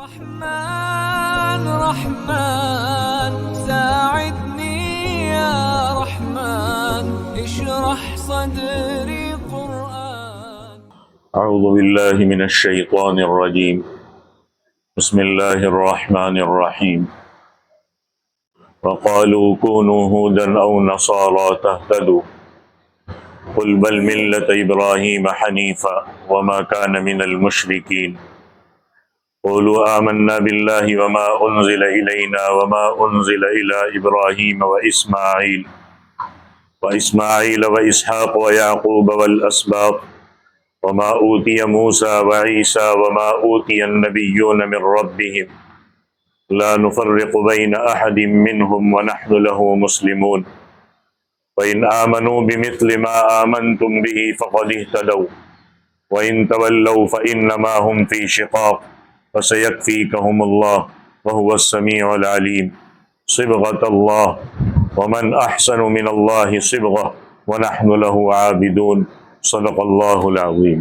رحمن رحمن ساعدني يا رحمن اشرح صدري قرآن. اعوذ باللہ من الشیطان الرجیم. بسم اللہ الرحمن الرحیم. وقالوا كونوا هودا او نصارى تهتدوا قل بل ملة ابراہیم حنیفا وما كان من المشرکین. قولوا آمنا بالله وما أنزل إلينا وما أنزل إلى إبراهيم وإسماعيل وإسحاق ويعقوب والأسباط وما أوتي موسى وعيسى وما أوتي النبيون من ربهم لا نفرق بين أحد منهم ونحن له مسلمون. وإن آمنوا بمثل ما آمنتم به فقد اهتدوا وإن تولوا فإنما هم في شقاق فسيكفيكهم الله وهو السميع العليم. صبغة الله ومن أحسن من الله صبغة ونحن له عابدون. صدق الله العظيم.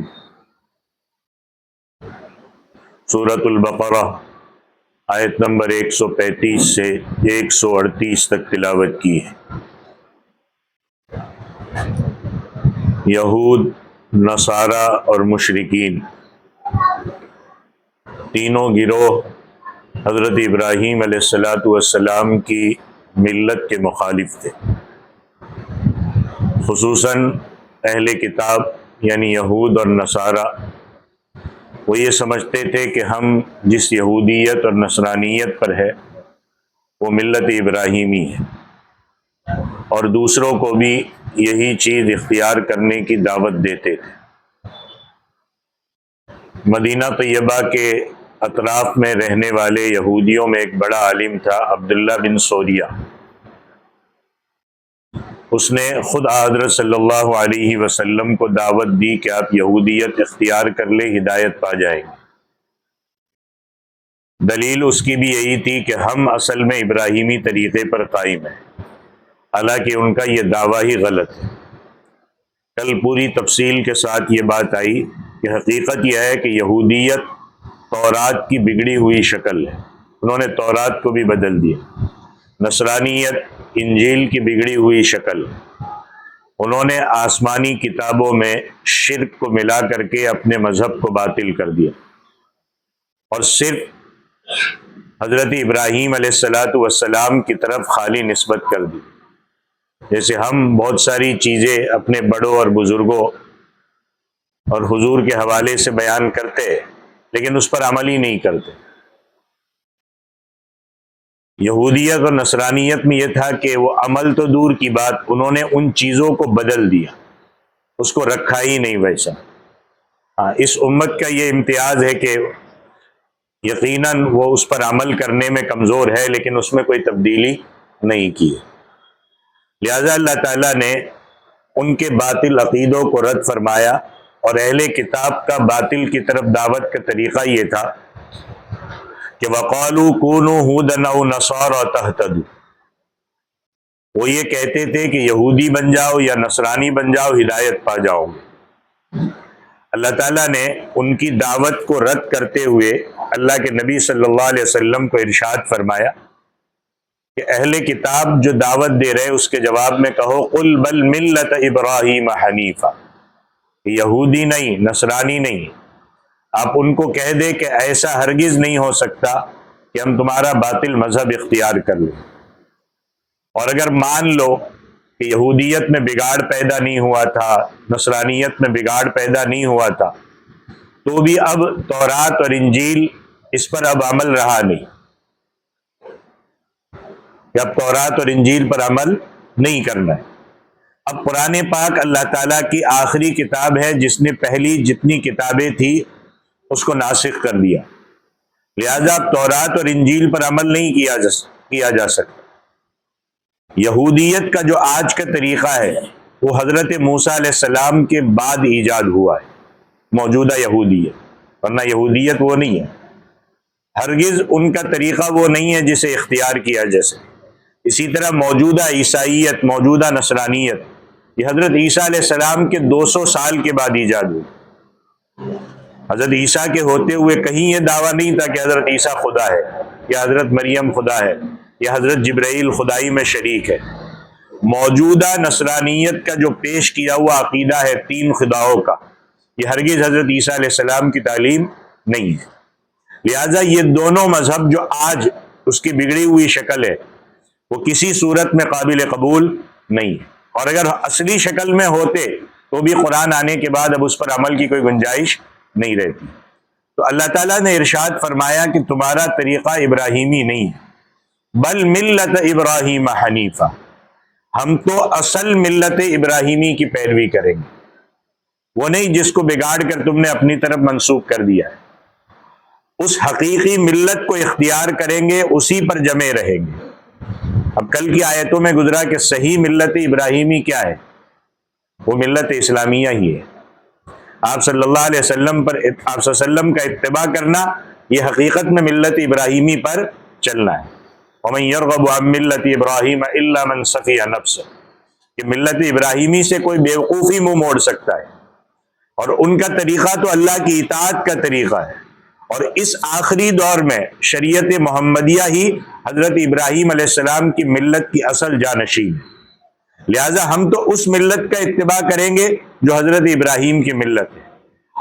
سورۃ البقرہ آیت نمبر 135 سے 138 تک تلاوت کی ہے. یہود، نصارہ اور مشرکین تینوں گروہ حضرت ابراہیم علیہ السلام کی ملت کے مخالف تھے. خصوصاً اہل کتاب یعنی یہود اور نصارہ وہ یہ سمجھتے تھے کہ ہم جس یہودیت اور نصرانیت پر ہے وہ ملت ابراہیمی ہے، اور دوسروں کو بھی یہی چیز اختیار کرنے کی دعوت دیتے تھے. مدینہ طیبہ کے اطراف میں رہنے والے یہودیوں میں ایک بڑا عالم تھا، عبداللہ بن سوریہ. اس نے خود حضرت صلی اللہ علیہ وسلم کو دعوت دی کہ آپ یہودیت اختیار کر لیں، ہدایت پا جائیں گے. دلیل اس کی بھی یہی تھی کہ ہم اصل میں ابراہیمی طریقے پر قائم ہیں، حالانکہ ان کا یہ دعویٰ ہی غلط ہے. کل پوری تفصیل کے ساتھ یہ بات آئی کہ حقیقت یہ ہے کہ یہودیت تورات کی بگڑی ہوئی شکل ہے، انہوں نے تورات کو بھی بدل دیا. نصرانیت انجیل کی بگڑی ہوئی شکل، انہوں نے آسمانی کتابوں میں شرک کو ملا کر کے اپنے مذہب کو باطل کر دیا اور صرف حضرت ابراہیم علیہ السلام کی طرف خالی نسبت کر دی. جیسے ہم بہت ساری چیزیں اپنے بڑوں اور بزرگوں اور حضور کے حوالے سے بیان کرتے ہیں لیکن اس پر عمل ہی نہیں کرتے. یہودیت اور نصرانیت میں یہ تھا کہ وہ عمل تو دور کی بات، انہوں نے ان چیزوں کو بدل دیا، اس کو رکھا ہی نہیں ویسا. اس امت کا یہ امتیاز ہے کہ یقیناً وہ اس پر عمل کرنے میں کمزور ہے لیکن اس میں کوئی تبدیلی نہیں کی ہے. لہذا اللہ تعالیٰ نے ان کے باطل عقیدوں کو رد فرمایا، اور اہل کتاب کا باطل کی طرف دعوت کا طریقہ یہ تھا کہ وَقَالُوا كُونُوا هُودًا أَوْ نَصَارَىٰ تَهْتَدُوا. وہ یہ کہتے تھے کہ یہودی بن جاؤ یا نصرانی بن جاؤ، ہدایت پا جاؤ گے. اللہ تعالیٰ نے ان کی دعوت کو رد کرتے ہوئے اللہ کے نبی صلی اللہ علیہ وسلم کو ارشاد فرمایا کہ اہل کتاب جو دعوت دے رہے اس کے جواب میں کہو قُلْ بَلْ مِلَّةَ إِبْرَاهِيمَ حَنِيفًا، یہودی نہیں، نصرانی نہیں. آپ ان کو کہہ دیں کہ ایسا ہرگز نہیں ہو سکتا کہ ہم تمہارا باطل مذہب اختیار کر لیں. اور اگر مان لو کہ یہودیت میں بگاڑ پیدا نہیں ہوا تھا، نصرانیت میں بگاڑ پیدا نہیں ہوا تھا، تو بھی اب تورات اور انجیل اس پر اب عمل رہا نہیں، کہ اب تورات اور انجیل پر عمل نہیں کرنا ہے. اب قرآن پاک اللہ تعالیٰ کی آخری کتاب ہے جس نے پہلی جتنی کتابیں تھی اس کو ناسخ کر دیا. لہذا اب تورات اور انجیل پر عمل نہیں کیا جا سکتا. یہودیت کا جو آج کا طریقہ ہے وہ حضرت موسیٰ علیہ السلام کے بعد ایجاد ہوا ہے، موجودہ یہودیت، ورنہ یہودیت وہ نہیں ہے. ہرگز ان کا طریقہ وہ نہیں ہے جسے اختیار کیا جیسے. اسی طرح موجودہ عیسائیت، موجودہ نصرانیت، یہ حضرت عیسیٰ علیہ السلام کے 200 سال کے بعد ایجاد ہوئی. حضرت عیسیٰ کے ہوتے ہوئے کہیں یہ دعویٰ نہیں تھا کہ حضرت عیسیٰ خدا ہے یا حضرت مریم خدا ہے یا حضرت جبرائیل خدائی میں شریک ہے۔ موجودہ نصرانیت کا جو پیش کیا ہوا عقیدہ ہے 3 خداؤں کا، یہ ہرگز حضرت عیسیٰ علیہ السلام کی تعلیم نہیں ہے۔ لہٰذا یہ دونوں مذہب جو آج اس کی بگڑی ہوئی شکل ہے وہ کسی صورت میں قابل قبول نہیں ہے، اور اگر اصلی شکل میں ہوتے تو بھی قرآن آنے کے بعد اب اس پر عمل کی کوئی گنجائش نہیں رہتی۔ تو اللہ تعالیٰ نے ارشاد فرمایا کہ تمہارا طریقہ ابراہیمی نہیں ہے، بل ملت ابراہیم حنیفہ، ہم تو اصل ملت ابراہیمی کی پیروی کریں گے، وہ نہیں جس کو بگاڑ کر تم نے اپنی طرف منسوخ کر دیا ہے۔ اس حقیقی ملت کو اختیار کریں گے، اسی پر جمے رہیں گے۔ اب کل کی آیتوں میں گزرا کہ صحیح ملت ابراہیمی کیا ہے؟ وہ ملت اسلامیہ ہی ہے۔ آپ صلی اللہ علیہ وسلم کا اتباع کرنا، یہ حقیقت میں ملت ابراہیمی پر چلنا ہے۔ وَمَن يَرْغَبُ عَن مِّلَّةِ إِبْرَاهِيمَ إِلَّا مَن سَفِيَ نَفْسَهُ، کہ ملت ابراہیمی سے کوئی بیوقوفی منہ موڑ سکتا ہے، اور ان کا طریقہ تو اللہ کی اطاعت کا طریقہ ہے، اور اس آخری دور میں شریعت محمدیہ ہی حضرت ابراہیم علیہ السلام کی ملت کی اصل جانشین ہے۔ لہٰذا ہم تو اس ملت کا اتباع کریں گے جو حضرت ابراہیم کی ملت ہے،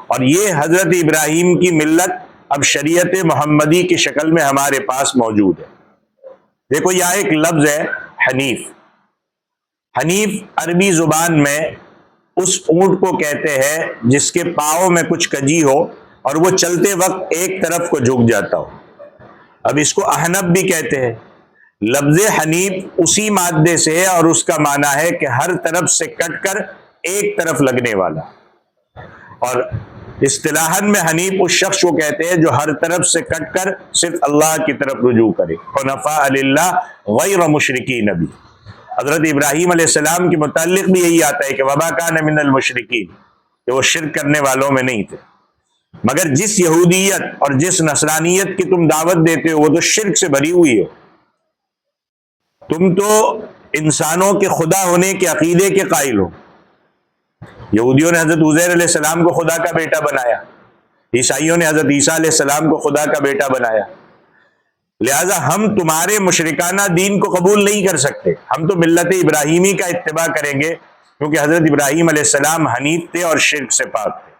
اور یہ حضرت ابراہیم کی ملت اب شریعت محمدی کی شکل میں ہمارے پاس موجود ہے۔ دیکھو یہاں ایک لفظ ہے حنیف۔ حنیف عربی زبان میں اس اونٹ کو کہتے ہیں جس کے پاؤں میں کچھ کجی ہو اور وہ چلتے وقت ایک طرف کو جھک جاتا ہو۔ اب اس کو احنب بھی کہتے ہیں۔ لفظ حنیف اسی مادے سے ہے، اور اس کا معنی ہے کہ ہر طرف سے کٹ کر ایک طرف لگنے والا۔ اور اصطلاحاً میں حنیف اس شخص کو کہتے ہیں جو ہر طرف سے کٹ کر صرف اللہ کی طرف رجوع کرے، حنفاء للہ غیر مشرکین بھی۔ حضرت ابراہیم علیہ السلام کے متعلق بھی یہی آتا ہے کہ وما کان من المشرکین، کہ وہ شرک کرنے والوں میں نہیں تھے۔ مگر جس یہودیت اور جس نصرانیت کی تم دعوت دیتے ہو وہ تو شرک سے بھری ہوئی ہے۔ تم تو انسانوں کے خدا ہونے کے عقیدے کے قائل ہو۔ یہودیوں نے حضرت عزیر علیہ السلام کو خدا کا بیٹا بنایا، عیسائیوں نے حضرت عیسیٰ علیہ السلام کو خدا کا بیٹا بنایا۔ لہٰذا ہم تمہارے مشرکانہ دین کو قبول نہیں کر سکتے، ہم تو ملت ابراہیمی کا اتباع کریں گے، کیونکہ حضرت ابراہیم علیہ السلام حنیف تھے اور شرک سے پاک تھے۔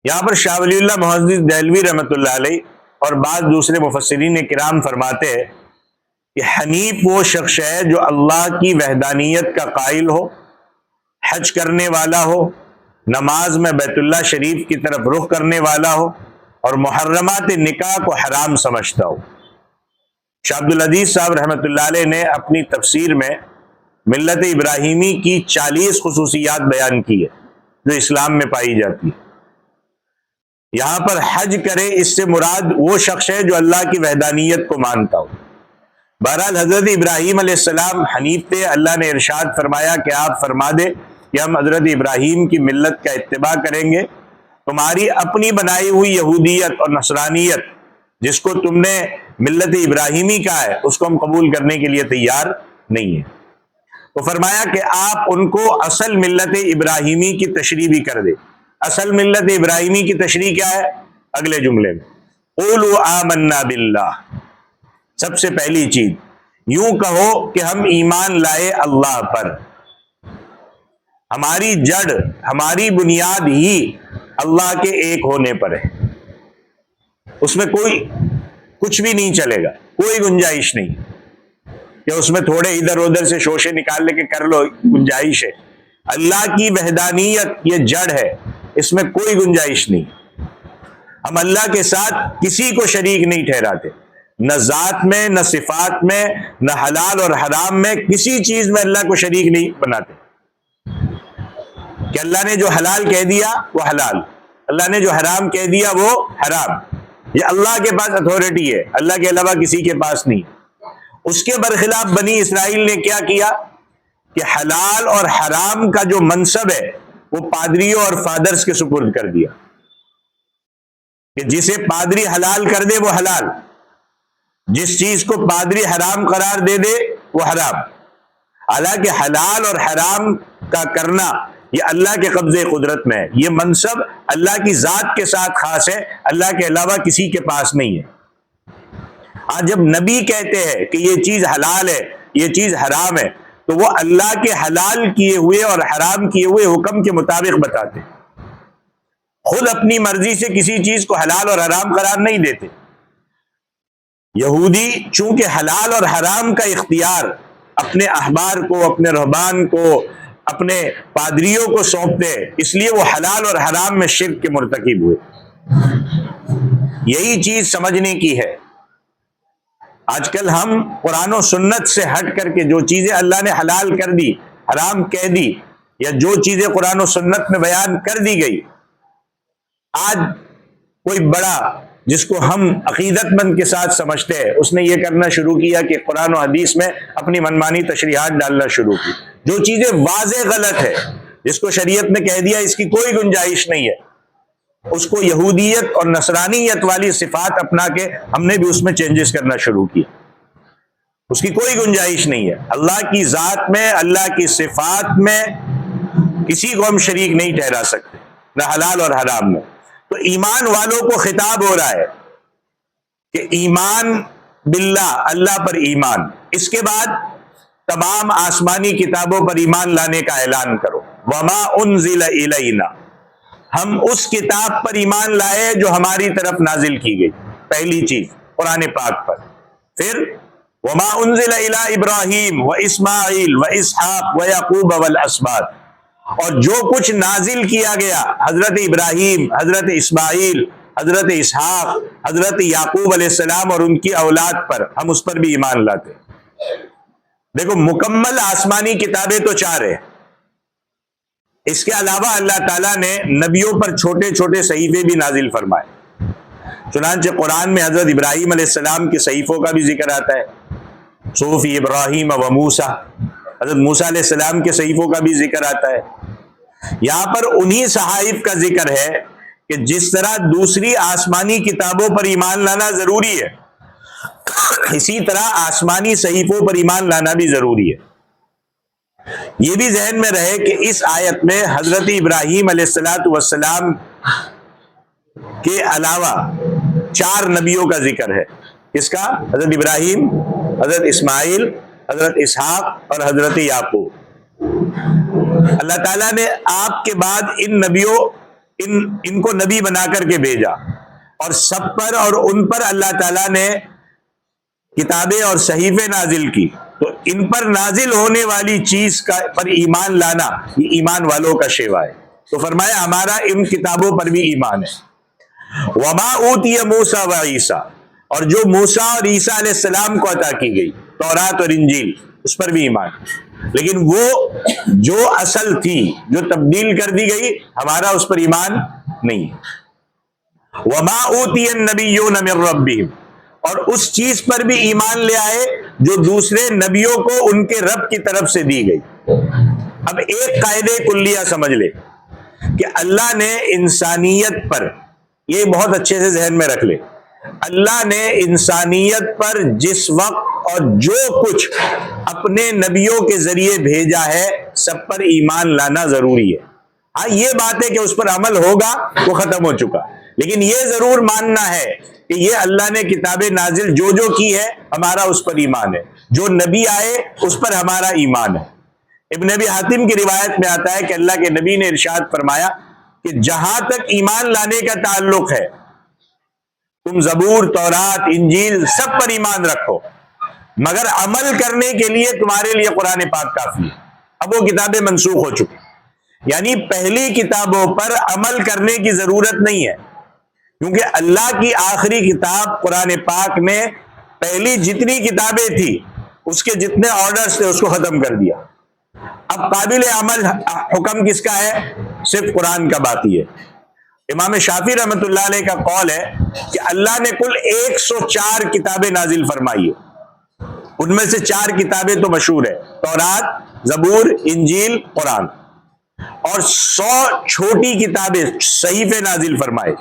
یہاں پر شاہ ولی اللہ محدث دہلوی رحمۃ اللہ علیہ اور بعض دوسرے مفسرین کرام فرماتے ہیں کہ حنیف وہ شخص ہے جو اللہ کی وحدانیت کا قائل ہو، حج کرنے والا ہو، نماز میں بیت اللہ شریف کی طرف رخ کرنے والا ہو، اور محرمات نکاح کو حرام سمجھتا ہو۔ شاہ عبدالعزیز صاحب رحمۃ اللہ علیہ نے اپنی تفسیر میں ملت ابراہیمی کی 40 خصوصیات بیان کی ہے جو اسلام میں پائی جاتی ہے۔ یہاں پر حج کرے، اس سے مراد وہ شخص ہے جو اللہ کی وحدانیت کو مانتا ہو۔ بہرحال حضرت ابراہیم علیہ السلام حنیف تھے۔ اللہ نے ارشاد فرمایا کہ آپ فرما دے کہ ہم حضرت ابراہیم کی ملت کا اتباع کریں گے، تمہاری اپنی بنائی ہوئی یہودیت اور نصرانیت جس کو تم نے ملت ابراہیمی کہا ہے اس کو ہم قبول کرنے کے لیے تیار نہیں ہیں۔ تو فرمایا کہ آپ ان کو اصل ملت ابراہیمی کی تشریح بھی کر دے۔ اصل ملت ابراہیمی کی تشریح کیا ہے؟ اگلے جملے میں قولوا آمنا باللہ، سب سے پہلی چیز یوں کہو کہ ہم ایمان لائے اللہ پر۔ ہماری جڑ، ہماری بنیاد ہی اللہ کے ایک ہونے پر ہے، اس میں کوئی کچھ بھی نہیں چلے گا، کوئی گنجائش نہیں کہ اس میں تھوڑے ادھر ادھر سے شوشے نکال لے کے کر لو، گنجائش ہے۔ اللہ کی وحدانیت یہ جڑ ہے، اس میں کوئی گنجائش نہیں۔ ہم اللہ کے ساتھ کسی کو شریک نہیں ٹھہراتے، نہ ذات میں، نہ صفات میں، نہ حلال اور حرام میں، کسی چیز میں اللہ کو شریک نہیں بناتے۔ کہ اللہ نے جو حلال کہہ دیا وہ حلال، اللہ نے جو حرام کہہ دیا وہ حرام، یہ اللہ کے پاس اتھارٹی ہے، اللہ کے علاوہ کسی کے پاس نہیں۔ اس کے برخلاف بنی اسرائیل نے کیا کیا کہ حلال اور حرام کا جو منصب ہے وہ پادریوں اور فادرز کے سپرد کر دیا، کہ جسے پادری حلال کر دے وہ حلال، جس چیز کو پادری حرام قرار دے دے وہ حرام۔ حالانکہ حلال اور حرام کا کرنا یہ اللہ کے قبضے قدرت میں ہے، یہ منصب اللہ کی ذات کے ساتھ خاص ہے، اللہ کے علاوہ کسی کے پاس نہیں ہے۔ آج جب نبی کہتے ہیں کہ یہ چیز حلال ہے، یہ چیز حرام ہے، تو وہ اللہ کے حلال کیے ہوئے اور حرام کیے ہوئے حکم کے مطابق بتاتے، خود اپنی مرضی سے کسی چیز کو حلال اور حرام قرار نہیں دیتے۔ یہودی چونکہ حلال اور حرام کا اختیار اپنے احبار کو، اپنے رہبان کو، اپنے پادریوں کو سونپتے ہیں، اس لیے وہ حلال اور حرام میں شرک کے مرتکب ہوئے۔ یہی چیز سمجھنے کی ہے۔ آج کل ہم قرآن و سنت سے ہٹ کر کے جو چیزیں اللہ نے حلال کر دی، حرام کہہ دی، یا جو چیزیں قرآن و سنت میں بیان کر دی گئی، آج کوئی بڑا جس کو ہم عقیدت مند کے ساتھ سمجھتے ہیں، اس نے یہ کرنا شروع کیا کہ قرآن و حدیث میں اپنی منمانی تشریحات ڈالنا شروع کی۔ جو چیزیں واضح غلط ہے، جس کو شریعت نے کہہ دیا اس کی کوئی گنجائش نہیں ہے، اس کو یہودیت اور نصرانیت والی صفات اپنا کے ہم نے بھی اس میں چینجز کرنا شروع کیا۔ اس کی کوئی گنجائش نہیں ہے۔ اللہ کی ذات میں، اللہ کی صفات میں کسی کو ہم شریک نہیں ٹھہرا سکتے، نہ حلال اور حرام میں۔ تو ایمان والوں کو خطاب ہو رہا ہے کہ ایمان باللہ، اللہ پر ایمان، اس کے بعد تمام آسمانی کتابوں پر ایمان لانے کا اعلان کرو۔ وما انزل الینا، ہم اس کتاب پر ایمان لائے جو ہماری طرف نازل کی گئی، پہلی چیز قرآن پاک پر۔ پھر وما انزل الی ابراہیم و اسماعیل و اسحاق و یعقوب والاسباط، اور جو کچھ نازل کیا گیا حضرت ابراہیم، حضرت اسماعیل، حضرت اسحاق، حضرت یعقوب علیہ السلام اور ان کی اولاد پر، ہم اس پر بھی ایمان لاتے۔ دیکھو مکمل آسمانی کتابیں تو 4 ہیں، اس کے علاوہ اللہ تعالیٰ نے نبیوں پر چھوٹے چھوٹے صحیفے بھی نازل فرمائے۔ چنانچہ قرآن میں حضرت ابراہیم علیہ السلام کے صحیفوں کا بھی ذکر آتا ہے، صحف ابراہیم و موسیٰ، حضرت موسیٰ علیہ السلام کے صحیفوں کا بھی ذکر آتا ہے۔ یہاں پر انہی صحائف کا ذکر ہے کہ جس طرح دوسری آسمانی کتابوں پر ایمان لانا ضروری ہے، اسی طرح آسمانی صحیفوں پر ایمان لانا بھی ضروری ہے۔ یہ بھی ذہن میں رہے کہ اس آیت میں حضرت ابراہیم علیہ السلام کے علاوہ 4 نبیوں کا ذکر ہے۔ کس کا؟ حضرت ابراہیم، حضرت اسماعیل، حضرت اسحاق اور حضرت یعقوب۔ اللہ تعالیٰ نے آپ کے بعد ان نبیوں ان کو نبی بنا کر کے بھیجا، اور سب پر اور ان پر اللہ تعالیٰ نے کتابیں اور صحیفے نازل کی، تو ان پر نازل ہونے والی چیز پر ایمان لانا یہ ایمان والوں کا شیوا ہے۔ تو فرمایا ہمارا ان کتابوں پر بھی ایمان ہے۔ وما اوتی موسیٰ و عیسیٰ، اور جو موسیٰ اور عیسیٰ علیہ السلام کو عطا کی گئی تورات اور انجیل، اس پر بھی ایمان، لیکن وہ جو اصل تھی جو تبدیل کر دی گئی ہمارا اس پر ایمان نہیں ہے۔ وما اوتی النبیون من ربہم، اور اس چیز پر بھی ایمان لے آئے جو دوسرے نبیوں کو ان کے رب کی طرف سے دی گئی۔ اب ایک قاعدے کلیہ سمجھ لے کہ اللہ نے انسانیت پر، یہ بہت اچھے سے ذہن میں رکھ لے، اللہ نے انسانیت پر جس وقت اور جو کچھ اپنے نبیوں کے ذریعے بھیجا ہے سب پر ایمان لانا ضروری ہے۔ ہاں یہ بات ہے کہ اس پر عمل ہوگا وہ ختم ہو چکا، لیکن یہ ضرور ماننا ہے کہ یہ اللہ نے کتاب نازل جو کی ہے ہمارا اس پر ایمان ہے، جو نبی آئے اس پر ہمارا ایمان ہے۔ ابن ابی حاتم کی روایت میں آتا ہے کہ اللہ کے نبی نے ارشاد فرمایا کہ جہاں تک ایمان لانے کا تعلق ہے تم زبور، تورات، انجیل سب پر ایمان رکھو، مگر عمل کرنے کے لیے تمہارے لیے قرآن پاک کافی ہے۔ اب وہ کتابیں منسوخ ہو چکی، یعنی پہلی کتابوں پر عمل کرنے کی ضرورت نہیں ہے، کیونکہ اللہ کی آخری کتاب قرآن پاک نے پہلی جتنی کتابیں تھی اس کے جتنے آرڈرز تھے اس کو ختم کر دیا۔ اب قابل عمل حکم کس کا ہے؟ صرف قرآن کا باقی ہے۔ امام شافعی رحمۃ اللہ علیہ کا قول ہے کہ اللہ نے کل 104 کتابیں نازل فرمائی ہے، ان میں سے 4 کتابیں تو مشہور ہے، تورات، زبور، انجیل، قرآن، اور 100 چھوٹی کتابیں صحیفے نازل فرمائے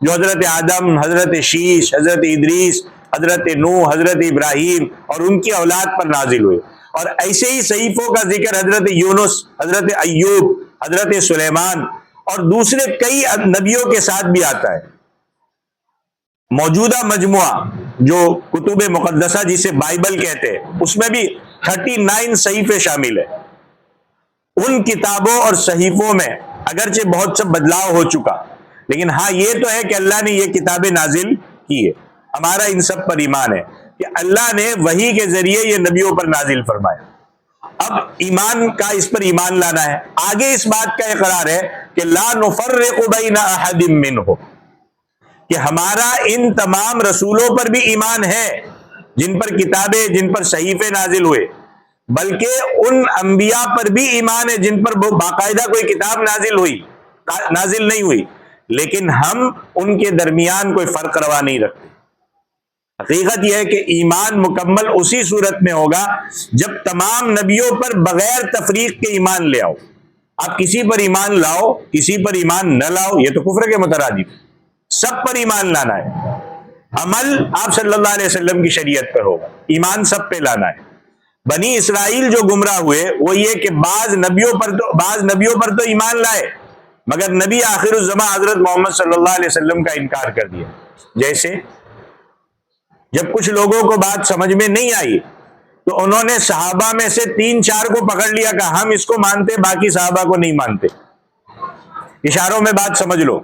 جو حضرت آدم، حضرت شیش، حضرت ادریس، حضرت نوح، حضرت ابراہیم اور ان کی اولاد پر نازل ہوئے، اور ایسے ہی صحیفوں کا ذکر حضرت یونس، حضرت ایوب، حضرت سلیمان اور دوسرے کئی نبیوں کے ساتھ بھی آتا ہے۔ موجودہ مجموعہ جو کتب مقدسہ جسے بائبل کہتے ہیں، اس میں بھی 39 صحیفے شامل ہیں۔ ان کتابوں اور صحیفوں میں اگرچہ بہت سا بدلاؤ ہو چکا، لیکن ہاں یہ تو ہے کہ اللہ نے یہ کتابیں نازل کی ہے۔ ہمارا ان سب پر ایمان ہے کہ اللہ نے وحی کے ذریعے یہ نبیوں پر نازل فرمایا۔ اب ایمان کا اس پر ایمان لانا ہے۔ آگے اس بات کا اقرار ہے کہ لا نفرق بین احد منہ، کہ ہمارا ان تمام رسولوں پر بھی ایمان ہے جن پر کتابیں، جن پر صحیفے نازل ہوئے، بلکہ ان انبیاء پر بھی ایمان ہے جن پر باقاعدہ کوئی کتاب نازل نہیں ہوئی، لیکن ہم ان کے درمیان کوئی فرق روا نہیں رکھتے۔ حقیقت یہ ہے کہ ایمان مکمل اسی صورت میں ہوگا جب تمام نبیوں پر بغیر تفریق کے ایمان لے آؤ۔ آپ کسی پر ایمان لاؤ، کسی پر ایمان نہ لاؤ، یہ تو کفر کے مترادف، سب پر ایمان لانا ہے۔ عمل آپ صلی اللہ علیہ وسلم کی شریعت پر ہوگا، ایمان سب پہ لانا ہے۔ بنی اسرائیل جو گمراہ ہوئے وہ یہ کہ بعض نبیوں پر تو ایمان لائے، مگر نبی آخر الزمان حضرت محمد صلی اللہ علیہ وسلم کا انکار کر دیا۔ جیسے جب کچھ لوگوں کو بات سمجھ میں نہیں آئی تو انہوں نے صحابہ میں سے 3-4 کو پکڑ لیا، کہا ہم اس کو مانتے، باقی صحابہ کو نہیں مانتے۔ اشاروں میں بات سمجھ لو،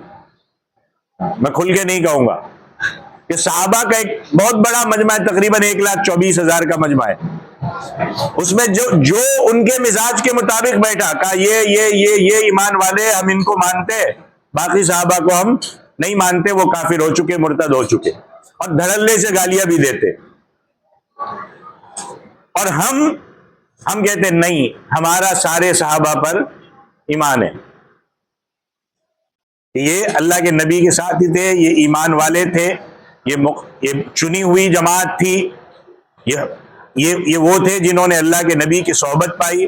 میں کھل کے نہیں کہوں گا کہ صحابہ کا ایک بہت بڑا مجمع ہے، تقریباً 1,24,000 کا مجمع ہے۔ اس میں جو ان کے مزاج کے مطابق بیٹھا، کہا یہ ایمان والے ہم ان کو مانتے، باقی صحابہ کو ہم نہیں مانتے، وہ کافر ہو چکے، مرتد ہو چکے، اور دھڑلے سے گالیاں بھی دیتے۔ اور ہم کہتے نہیں، ہمارا سارے صحابہ پر ایمان ہے، یہ اللہ کے نبی کے ساتھ ہی تھے، یہ ایمان والے تھے، یہ چنی ہوئی جماعت تھی، یہ وہ تھے جنہوں نے اللہ کے نبی کی صحبت پائی۔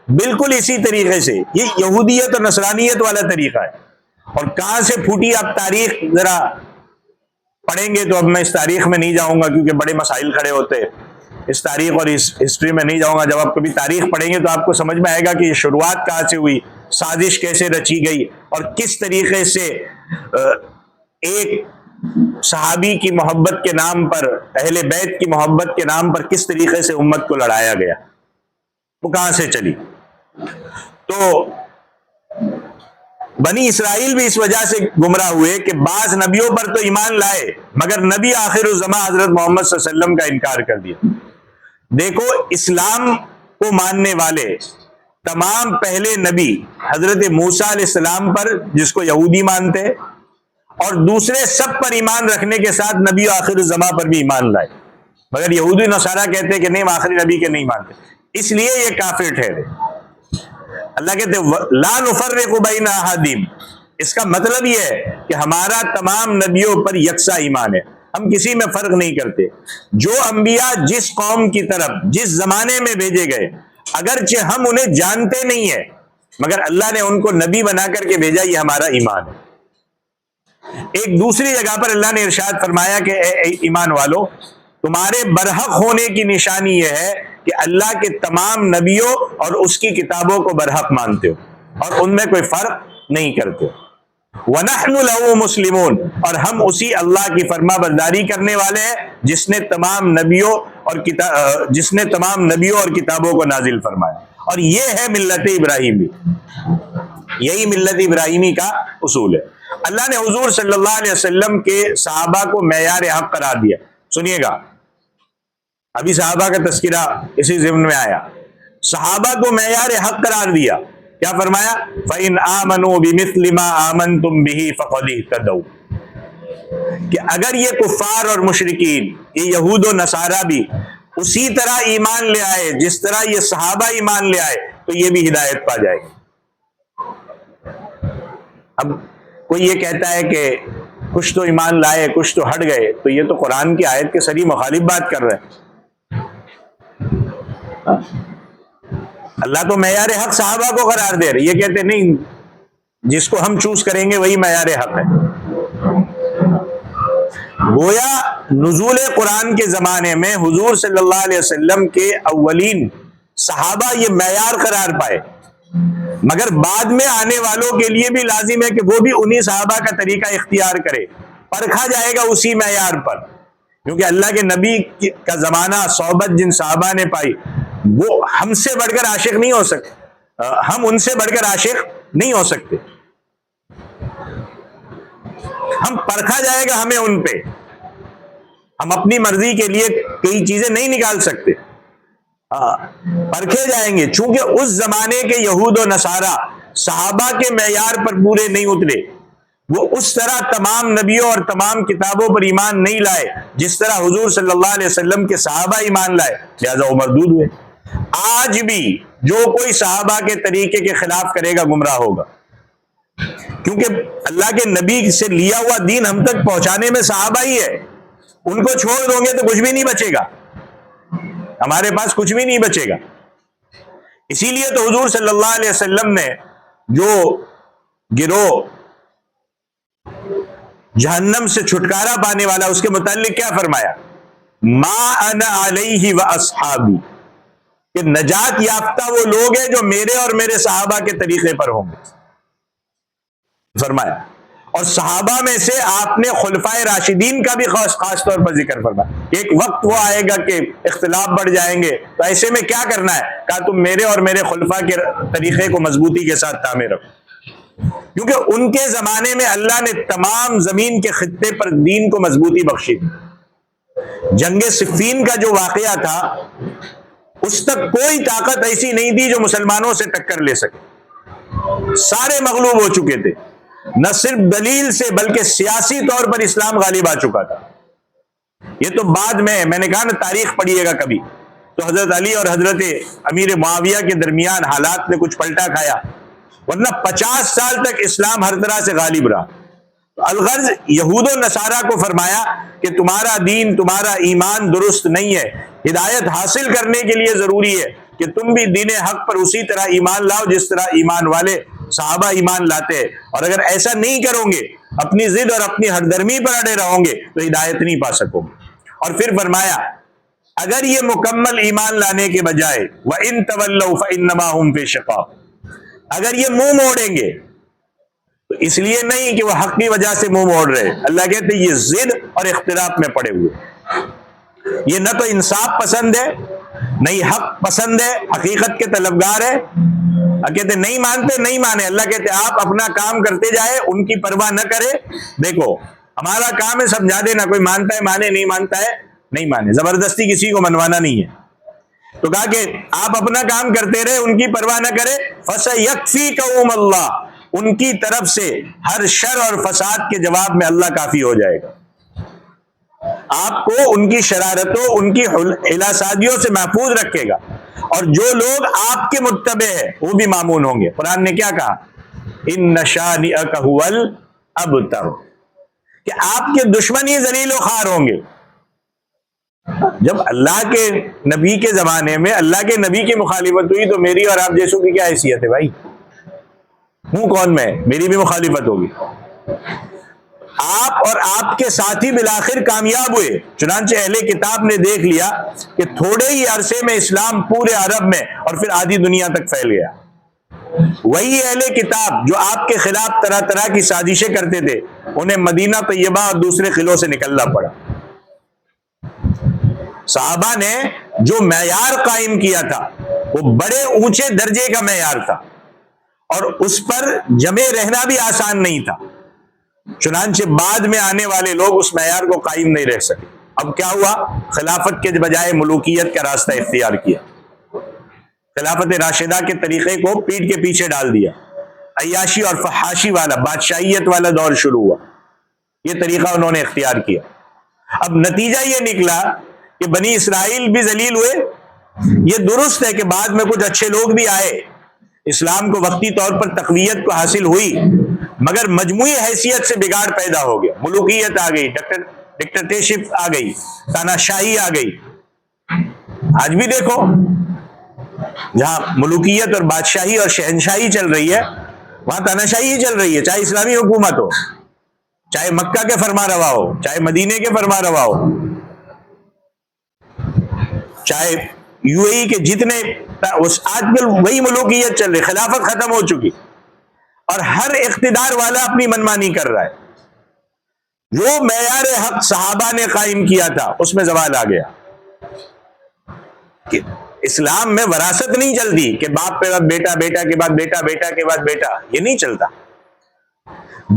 بالکل اسی طریقے سے یہ یہودیت اور نصرانیت والا طریقہ ہے۔ اور کہاں سے پھوٹی، آپ تاریخ ذرا پڑھیں گے تو اب میں اس تاریخ میں نہیں جاؤں گا کیونکہ بڑے مسائل کھڑے ہوتے ہیں، اس تاریخ اور اس ہسٹری میں نہیں جاؤں گا۔ جب آپ کبھی تاریخ پڑھیں گے تو آپ کو سمجھ میں آئے گا کہ یہ شروعات کہاں سے ہوئی، سازش کیسے رچی گئی، اور کس طریقے سے ایک صحابی کی محبت کے نام پر، اہل بیت کی محبت کے نام پر کس طریقے سے امت کو لڑایا گیا، وہ کہاں سے چلی۔ تو بنی اسرائیل بھی اس وجہ سے گمراہ ہوئے کہ بعض نبیوں پر تو ایمان لائے، مگر نبی آخر الزمان حضرت محمد صلی اللہ علیہ وسلم کا انکار کر دیا۔ دیکھو، اسلام کو ماننے والے تمام پہلے نبی حضرت موسیٰ علیہ السلام پر، جس کو یہودی مانتے، اور دوسرے سب پر ایمان رکھنے کے ساتھ نبی آخر الزمان پر بھی ایمان لائے، مگر یہودی نصارہ کہتے کہ نہیں، ہم آخری نبی کے نہیں مانتے، اس لیے یہ کافر ٹھہرے۔ اللہ کہتے لا نفرق بین احد، اس کا مطلب یہ ہے کہ ہمارا تمام نبیوں پر یکساں ایمان ہے، ہم کسی میں فرق نہیں کرتے۔ جو انبیاء جس قوم کی طرف جس زمانے میں بھیجے گئے، اگرچہ ہم انہیں جانتے نہیں ہیں، مگر اللہ نے ان کو نبی بنا کر کے بھیجا، یہ ہمارا ایمان ہے۔ ایک دوسری جگہ پر اللہ نے ارشاد فرمایا کہ اے ایمان والو، تمہارے برحق ہونے کی نشانی یہ ہے کہ اللہ کے تمام نبیوں اور اس کی کتابوں کو برحق مانتے ہو اور ان میں کوئی فرق نہیں کرتے ہو۔ وَنَحْنُ لَهُ مُسْلِمُونَ، اور ہم اسی اللہ کی فرما برداری کرنے والے ہیں جس نے تمام نبیوں اور کتابوں کو نازل فرمایا۔ اور یہ ہے ملت ابراہیمی، یہی ملت ابراہیمی کا اصول ہے۔ اللہ نے حضور صلی اللہ علیہ وسلم کے صحابہ کو معیار حق قرار دیا۔ سنیے گا، ابھی صحابہ کا تذکرہ اسی ضمن میں آیا، صحابہ کو معیار حق قرار دیا، کیا فرمایا؟ فَإِنْ آمَنُوا بِمِثْلِ مَا آمَنْتُمْ بِهِ فَقَدِ اهْتَدَوْا، کہ اگر یہ کفار اور مشرکین، یہ یہود و نصارہ بھی اسی طرح ایمان لے آئے جس طرح یہ صحابہ ایمان لے آئے تو یہ بھی ہدایت پا جائے گا۔ اب کوئی یہ کہتا ہے کہ کچھ تو ایمان لائے، کچھ تو ہٹ گئے، تو یہ تو قرآن کی آیت کے سری مخالف بات کر رہے ہیں۔ اللہ تو معیار حق صحابہ کو قرار دے رہے، یہ کہتے نہیں جس کو ہم چوز کریں گے وہی معیار حق ہے۔ گویا نزول قرآن کے زمانے میں حضور صلی اللہ علیہ وسلم کے اولین صحابہ یہ معیار قرار پائے مگر بعد میں آنے والوں کے لیے بھی لازم ہے کہ وہ بھی انہی صحابہ کا طریقہ اختیار کرے. پرکھا جائے گا اسی معیار پر، کیونکہ اللہ کے نبی کا زمانہ، صحبت جن صحابہ نے پائی، وہ ہم سے بڑھ کر عاشق نہیں ہو سکتے، ہم ان سے بڑھ کر عاشق نہیں ہو سکتے. ہم پرکھا جائے گا ہمیں ان پہ، ہم اپنی مرضی کے لیے کئی چیزیں نہیں نکال سکتے، پرکھے جائیں گے. چونکہ اس زمانے کے یہود و نصارہ صحابہ کے معیار پر پورے نہیں اترے، وہ اس طرح تمام نبیوں اور تمام کتابوں پر ایمان نہیں لائے جس طرح حضور صلی اللہ علیہ وسلم کے صحابہ ایمان لائے، لہذا وہ مردود ہوئے. آج بھی جو کوئی صحابہ کے طریقے کے خلاف کرے گا گمراہ ہوگا، کیونکہ اللہ کے نبی سے لیا ہوا دین ہم تک پہنچانے میں صحابہ ہی ہے. ان کو چھوڑ دو گے تو کچھ بھی نہیں بچے گا، ہمارے پاس کچھ بھی نہیں بچے گا. اسی لیے تو حضور صلی اللہ علیہ وسلم نے جو گروہ جہنم سے چھٹکارا پانے والا، اس کے متعلق کیا فرمایا؟ ما انا علیہ و اصحابی، کہ نجات یافتہ وہ لوگ ہیں جو میرے اور میرے صحابہ کے طریقے پر ہوں گے، فرمایا. اور صحابہ میں سے آپ نے خلفائے راشدین کا بھی خاص طور پر ذکر فرمایا. ایک وقت وہ آئے گا کہ اختلاف بڑھ جائیں گے، تو ایسے میں کیا کرنا ہے؟ کہا تم میرے اور میرے خلفاء کے طریقے کو مضبوطی کے ساتھ تھامے رکھو، کیونکہ ان کے زمانے میں اللہ نے تمام زمین کے خطے پر دین کو مضبوطی بخشی تھی. جنگ صفین کا جو واقعہ تھا، اس تک کوئی طاقت ایسی نہیں تھی جو مسلمانوں سے ٹکر لے سکے، سارے مغلوب ہو چکے تھے. نہ صرف دلیل سے بلکہ سیاسی طور پر اسلام غالب آ چکا تھا. یہ تو بعد میں نے کہا نا، تاریخ پڑھیے گا کبھی تو حضرت علی اور حضرت امیر معاویہ کے درمیان حالات نے کچھ پلٹا کھایا، ورنہ 50 سال تک اسلام ہر طرح سے غالب رہا. الغرض یہود و نصارہ کو فرمایا کہ تمہارا دین، تمہارا ایمان درست نہیں ہے. ہدایت حاصل کرنے کے لیے ضروری ہے کہ تم بھی دین حق پر اسی طرح ایمان لاؤ جس طرح ایمان والے صحابہ ایمان لاتے ہیں. اور اگر ایسا نہیں کرو گے، اپنی ضد اور اپنی ہردرمی پر اڑے رہو گے، تو ہدایت نہیں پا سکو گے. اور پھر فرمایا اگر یہ مکمل ایمان لانے کے بجائے وَإِن تَوَلَّوْا فَإِنَّمَا هُمْ فِي شِقَاقٍ، اگر یہ منہ موڑیں گے تو اس لیے نہیں کہ وہ حق کی وجہ سے منہ موڑ رہے، اللہ کہتے ہیں یہ ضد اور اختلاف میں پڑے ہوئے، یہ نہ تو انصاف پسند ہے، نہ ہی حق پسند ہے، حقیقت کے طلبگار ہے. کہتے نہیں مانتے، نہیں مانے. اللہ کہتے آپ اپنا کام کرتے جائے، ان کی پرواہ نہ کرے. دیکھو ہمارا کام ہے سمجھا دینا، کوئی مانتا ہے مانے، نہیں مانتا ہے نہیں مانے، زبردستی کسی کو منوانا نہیں ہے. تو کہا کہ آپ اپنا کام کرتے رہے، ان کی پرواہ نہ کرے. فَسَيَكْفِيكَهُمُ اللَّهُ، ان کی طرف سے ہر شر اور فساد کے جواب میں اللہ کافی ہو جائے گا. آپ کو ان کی شرارتوں، ان کی حیلہ سازیوں سے محفوظ رکھے گا، اور جو لوگ آپ کے متبع ہیں وہ بھی مامون ہوں گے. قرآن نے کیا کہا؟ إِنَّ شَانِئَكَ هُوَ الْأَبْتَرُ، کہ آپ کے دشمن ہی ذلیل و خوار ہوں گے. جب اللہ کے نبی کے زمانے میں اللہ کے نبی کی مخالفت ہوئی تو میری اور آپ جیسوں کی کیا حیثیت ہے بھائی؟ ہوں کون میں؟ میری بھی مخالفت ہوگی. آپ اور آپ کے ساتھی بالآخر کامیاب ہوئے. چنانچہ اہل کتاب نے دیکھ لیا کہ تھوڑے ہی عرصے میں اسلام پورے عرب میں اور پھر آدھی دنیا تک پھیل گیا. وہی اہل کتاب جو آپ کے خلاف طرح طرح کی سازشیں کرتے تھے، انہیں مدینہ طیبہ اور دوسرے قلعوں سے نکلنا پڑا. صحابہ نے جو معیار قائم کیا تھا وہ بڑے اونچے درجے کا معیار تھا، اور اس پر جمے رہنا بھی آسان نہیں تھا. چنانچہ بعد میں آنے والے لوگ اس معیار کو قائم نہیں رہ سکے. اب کیا ہوا؟ خلافت کے بجائے ملوکیت کا راستہ اختیار کیا، خلافت راشدہ کے طریقے کو پیٹ کے پیچھے ڈال دیا. عیاشی اور فحاشی والا، بادشاہیت والا دور شروع ہوا. یہ طریقہ انہوں نے اختیار کیا. اب نتیجہ یہ نکلا کہ بنی اسرائیل بھی ذلیل ہوئے. یہ درست ہے کہ بعد میں کچھ اچھے لوگ بھی آئے، اسلام کو وقتی طور پر تقویت کو حاصل ہوئی، مگر مجموعی حیثیت سے بگاڑ پیدا ہو گیا. ملوکیت آ گئی، ڈکٹیٹرشپ آ گئی، تاناشاہی آ گئی. آج بھی دیکھو جہاں ملوکیت اور بادشاہی اور شہنشاہی چل رہی ہے، وہاں تاناشاہی ہی چل رہی ہے، چاہے اسلامی حکومت ہو، چاہے مکہ کے فرما روا ہو، چاہے مدینے کے فرما روا ہو، چاہے یو اے ای کے جتنے آج کل وہی ملوکیت چل رہی، خلافت ختم ہو چکی اور ہر اقتدار والا اپنی منمانی کر رہا ہے. جو معیار حق صحابہ نے قائم کیا تھا اس میں زوال آ گیا. کہ اسلام میں وراثت نہیں چلتی کہ باپ کے بعد بیٹا، بیٹا کے بعد بیٹا، بیٹا کے بعد بیٹا، یہ نہیں چلتا.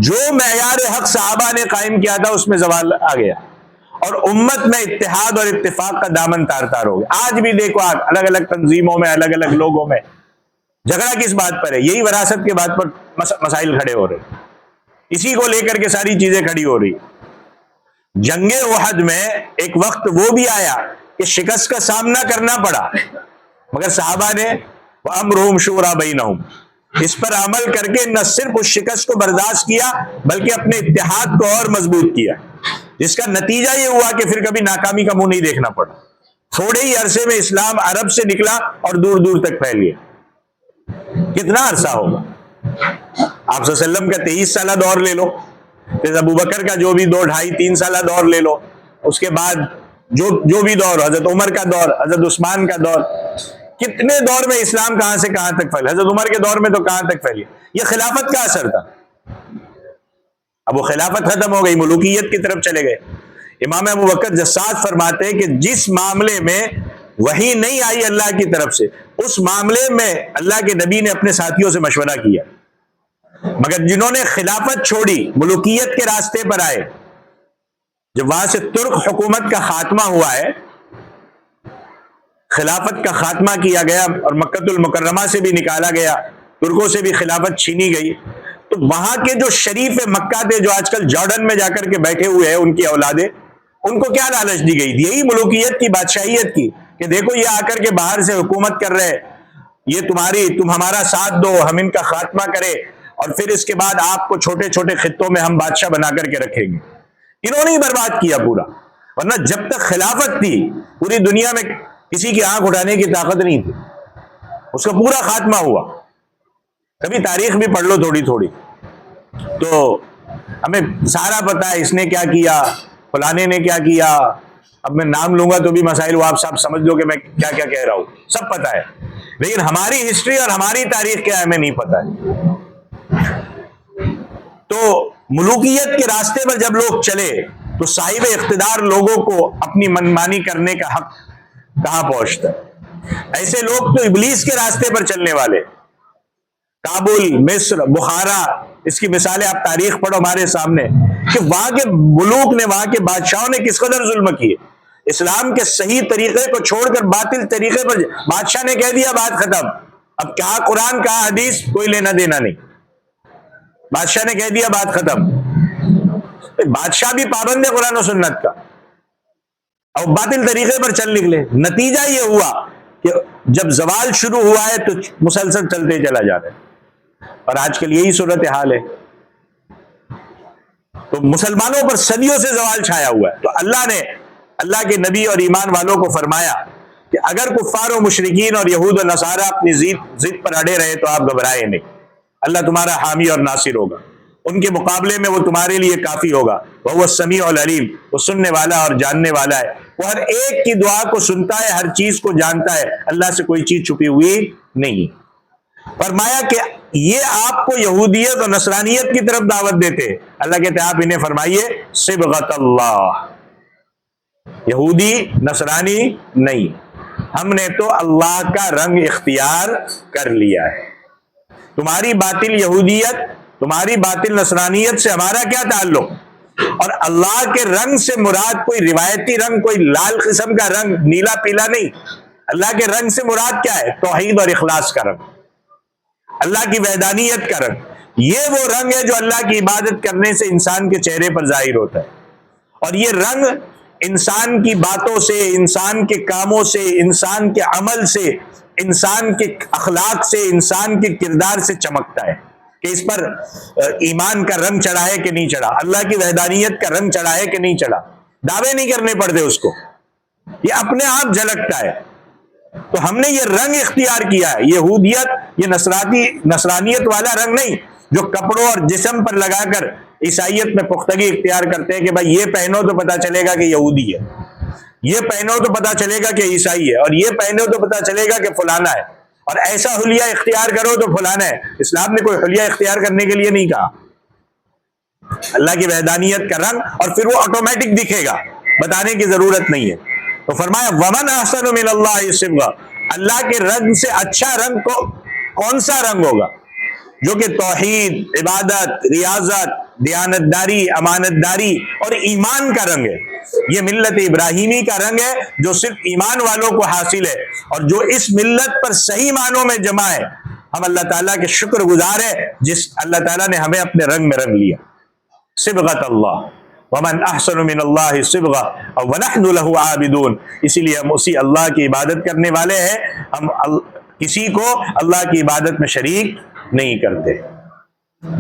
جو معیار حق صحابہ نے قائم کیا تھا اس میں زوال آ گیا اور امت میں اتحاد اور اتفاق کا دامن تار تار ہو گیا. آج بھی دیکھو الگ الگ تنظیموں میں، الگ الگ لوگوں میں جھگڑا کس بات پر ہے؟ یہی وراثت کے بات پر مسائل کھڑے ہو رہے، اسی کو لے کر کے ساری چیزیں کھڑی ہو رہی. جنگ احد میں ایک وقت وہ بھی آیا کہ شکست کا سامنا کرنا پڑا، مگر صحابہ نے وَأَمْرُهُمْ شُورَىٰ بَيْنَهُمْ اس پر عمل کر کے نہ صرف اس شکست کو برداشت کیا بلکہ اپنے اتحاد کو اور مضبوط کیا، جس کا نتیجہ یہ ہوا کہ پھر کبھی ناکامی کا منہ نہیں دیکھنا پڑا. تھوڑے ہی عرصے میں اسلام عرب سے نکلا اور دور دور تک پھیل گیا. کتنا عرصہ ہوگا؟ آپ صلی اللہ علیہ وسلم کا 23 سالہ دور لے لو، پھر ابو بکر کا جو بھی 2 2.5 3 سالہ دور لے لو، اس کے بعد جو بھی دور، حضرت عمر کا دور، حضرت عثمان کا دور، کتنے دور میں اسلام کہاں سے کہاں تک پھیلا. حضرت عمر کے دور میں تو کہاں تک پھیلی. یہ خلافت کا اثر تھا. اب وہ خلافت ختم ہو گئی، ملوکیت کی طرف چلے گئے. امام ابو بکر جساس فرماتے ہیں کہ جس معاملے میں وحی نہیں آئی اللہ کی طرف سے، اس معاملے میں اللہ کے نبی نے اپنے ساتھیوں سے مشورہ کیا، مگر جنہوں نے خلافت چھوڑی، ملوکیت کے راستے پر آئے، جب وہاں سے ترک حکومت کا خاتمہ ہوا ہے، خلافت کا خاتمہ کیا گیا اور مکۃ المکرمہ سے بھی نکالا گیا، ترکوں سے بھی خلافت چھینی گئی، تو وہاں کے جو شریف مکہ تھے، جو آج کل جارڈن میں جا کر کے بیٹھے ہوئے ہیں ان کی اولادیں، ان کو کیا لالچ دی گئی؟ یہی ملوکیت کی، بادشاہیت کی، کہ دیکھو یہ آ کر کے باہر سے حکومت کر رہے، یہ تم ہمارا ساتھ دو، ہم ان کا خاتمہ کریں اور پھر اس کے بعد آپ کو چھوٹے چھوٹے خطوں میں ہم بادشاہ بنا کر کے رکھیں گے. انہوں نے ہی برباد کیا پورا. ورنہ جب تک خلافت تھی پوری دنیا میں کسی کی آنکھ اٹھانے کی طاقت نہیں تھی، اس کا پورا خاتمہ ہوا. کبھی تاریخ بھی پڑھ لو تھوڑی تھوڑی تو ہمیں سارا پتا ہے، اس نے کیا کیا، فلانے نے کیا کیا. اب میں نام لوں گا تو بھی مسائل وہ آپ سب سمجھ لو کہ میں کیا کیا کہہ رہا ہوں، سب پتا ہے، لیکن ہماری ہسٹری اور ہماری تاریخ کیا ہے ہمیں نہیں پتا ہے. تو ملوکیت کے راستے پر جب لوگ چلے تو صاحب اقتدار لوگوں کو اپنی منمانی کرنے کا حق کہاں پہنچتا ہے؟ ایسے لوگ تو ابلیس کے راستے پر چلنے والے. کابل، مصر، بخارا، اس کی مثالیں آپ تاریخ پڑھو ہمارے سامنے کہ وہاں کے ملوک نے، وہاں کے بادشاہوں نے کس قدر ظلم کیے. اسلام کے صحیح طریقے کو چھوڑ کر باطل طریقے پر بادشاہ نے کہہ دیا بات ختم. اب کہا قرآن کہا حدیث، کوئی لینا دینا نہیں. بادشاہ نے کہہ دیا بات ختم. بادشاہ بھی پابند ہے قرآن و سنت کا اور باطل طریقے پر چل نکلے. نتیجہ یہ ہوا کہ جب زوال شروع ہوا ہے تو مسلسل چلتے چلا جا رہا ہے اور آج کل یہی صورتحال ہے. تو مسلمانوں پر صدیوں سے زوال چھایا ہوا ہے. تو اللہ نے اللہ کے نبی اور ایمان والوں کو فرمایا کہ اگر کفار و مشرکین اور یہود و نصارہ اپنی ضد پر اڑے رہے تو آپ گھبرائے نہیں، اللہ تمہارا حامی اور ناصر ہوگا. ان کے مقابلے میں وہ تمہارے لیے کافی ہوگا. وہ السمیع العلیم، وہ سننے والا اور جاننے والا ہے. وہ ہر ایک کی دعا کو سنتا ہے، ہر چیز کو جانتا ہے. اللہ سے کوئی چیز چھپی ہوئی نہیں. فرمایا کہ یہ آپ کو یہودیت اور نصرانیت کی طرف دعوت دیتے. اللہ کہتے ہیں آپ انہیں فرمائیے صبغۃ اللہ، یہودی نصرانی نہیں، ہم نے تو اللہ کا رنگ اختیار کر لیا ہے. تمہاری باطل یہودیت، تمہاری باطل نصرانیت سے ہمارا کیا تعلق؟ اور اللہ کے رنگ سے مراد کوئی روایتی رنگ، کوئی لال قسم کا رنگ، نیلا پیلا نہیں. اللہ کے رنگ سے مراد کیا ہے؟ توحید اور اخلاص کا رنگ، اللہ کی وحدانیت کا رنگ. یہ وہ رنگ ہے جو اللہ کی عبادت کرنے سے انسان کے چہرے پر ظاہر ہوتا ہے. اور یہ رنگ انسان کی باتوں سے، انسان کے کاموں سے، انسان کے عمل سے، انسان کے اخلاق سے، انسان کے کردار سے چمکتا ہے کہ اس پر ایمان کا رنگ چڑھا ہے کہ نہیں چڑھا، اللہ کی وحدانیت کا رنگ چڑھا ہے کہ نہیں چڑھا. دعوے نہیں کرنے پڑتے اس کو، یہ اپنے آپ جھلکتا ہے. تو ہم نے یہ رنگ اختیار کیا ہے. یہودیت، یہ نصرانیت والا رنگ نہیں جو کپڑوں اور جسم پر لگا کر عیسائیت میں پختگی اختیار کرتے ہیں کہ بھائی یہ پہنو تو پتا چلے گا کہ یہودی ہے. یہ پہنو تو پتا چلے گا کہ عیسائی ہے، اور یہ پہنو تو پتا چلے گا کہ فلانا ہے، اور ایسا حلیہ اختیار کرو تو فلانا ہے۔ اسلام نے کوئی حلیہ اختیار کرنے کے لیے نہیں کہا، اللہ کی وحدانیت کا رنگ، اور پھر وہ آٹومیٹک دکھے گا، بتانے کی ضرورت نہیں ہے۔ تو فرمایا ومن احسن من اللہ صبغہ، اللہ کے رنگ سے اچھا رنگ کو کون سا رنگ ہوگا؟ جو کہ توحید، عبادت، ریاضت، دیانتداری، امانتداری اور ایمان کا رنگ ہے۔ یہ ملت ابراہیمی کا رنگ ہے جو صرف ایمان والوں کو حاصل ہے، اور جو اس ملت پر صحیح معنوں میں جمع ہے۔ ہم اللہ تعالیٰ کے شکر گزار ہیں جس اللہ تعالیٰ نے ہمیں اپنے رنگ میں رنگ لیا۔ صبغۃ اللہ، ومن احسن من اللہ صبغہ ونحن له عابدون، اسی لیے ہم اسی اللہ کی عبادت کرنے والے ہیں، ہم کسی کو اللہ کی عبادت میں شریک نہیں کرتے۔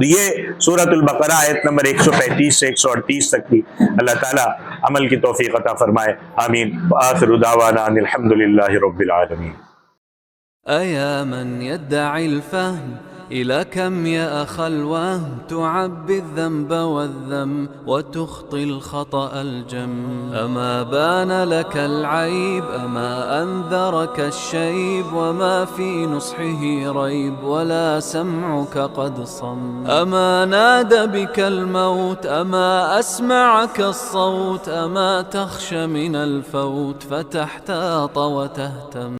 یہ سورۃ البقرہ آیت نمبر 135 سے 138 تک کی اللہ تعالیٰ عمل کی توفیق عطا فرمائے، آمین۔ وآخر دعوانا ان الحمدللہ رب العالمین۔ أيا من يدعي الفهم إلى كم يا أخ الوهم تعبي الذنب والذم وتخطي الخطأ الجم، أما بان لك العيب أما أنذرك الشيب، وما في نصحه ريب ولا سمعك قد صم، أما نادى بك الموت أما أسمعك الصوت، أما تخشى من الفوت فتحتاط وتهتم.